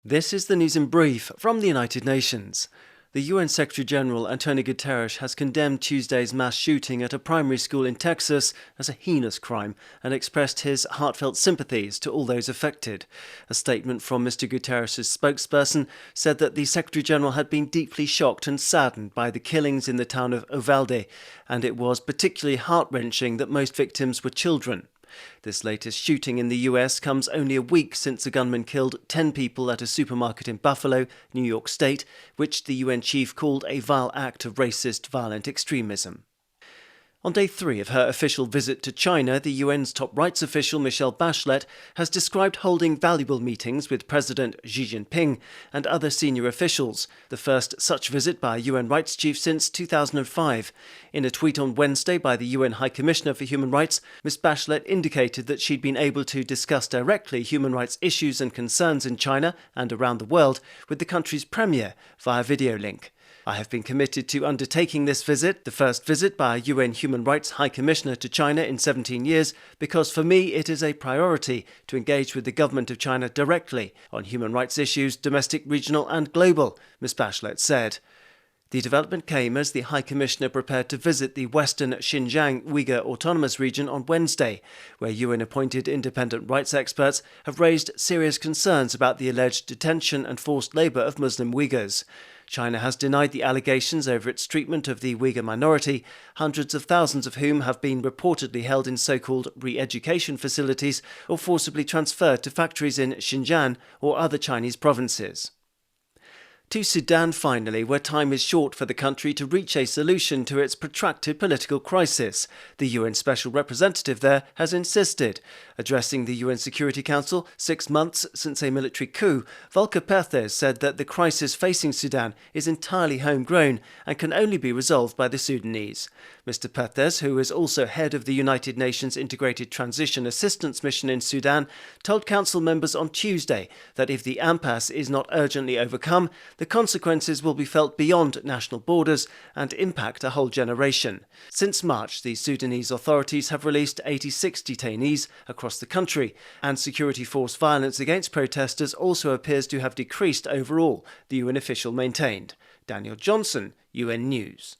This is the news in brief from the United Nations. The UN Secretary-General Antonio Guterres has condemned Tuesday's mass shooting at a primary school in Texas as a heinous crime and expressed his heartfelt sympathies to all those affected. A statement from Mr. Guterres' spokesperson said that the Secretary-General had been deeply shocked and saddened by the killings in the town of Uvalde, and it was particularly heart-wrenching that most victims were children. This latest shooting in the US comes only a week since a gunman killed 10 people at a supermarket in Buffalo, New York State, which the UN chief called a vile act of racist, violent extremism. On day 3 of her official visit to China, the UN's top rights official Michelle Bachelet has described holding valuable meetings with President Xi Jinping and other senior officials, the first such visit by a UN rights chief since 2005. In a tweet on Wednesday by the UN High Commissioner for Human Rights, Ms. Bachelet indicated that she'd been able to discuss directly human rights issues and concerns in China and around the world with the country's premier via video link. I have been committed to undertaking this visit, the first visit by a UN Human Rights High Commissioner to China in 17 years, because for me it is a priority to engage with the government of China directly on human rights issues, domestic, regional and global, Ms. Bachelet said. The development came as the High Commissioner prepared to visit the western Xinjiang Uyghur Autonomous Region on Wednesday, where UN-appointed independent rights experts have raised serious concerns about the alleged detention and forced labour of Muslim Uyghurs. China has denied the allegations over its treatment of the Uyghur minority, hundreds of thousands of whom have been reportedly held in so-called re-education facilities or forcibly transferred to factories in Xinjiang or other Chinese provinces. To Sudan finally, where time is short for the country to reach a solution to its protracted political crisis. The UN Special Representative there has insisted. Addressing the UN Security Council 6 months since a military coup, Volker Perthes said that the crisis facing Sudan is entirely homegrown and can only be resolved by the Sudanese. Mr. Perthes, who is also head of the United Nations Integrated Transition Assistance Mission in Sudan, told Council members on Tuesday that if the impasse is not urgently overcome, the consequences will be felt beyond national borders and impact a whole generation. Since March, the Sudanese authorities have released 86 detainees across the country, and security force violence against protesters also appears to have decreased overall, the UN official maintained. Daniel Johnson, UN News.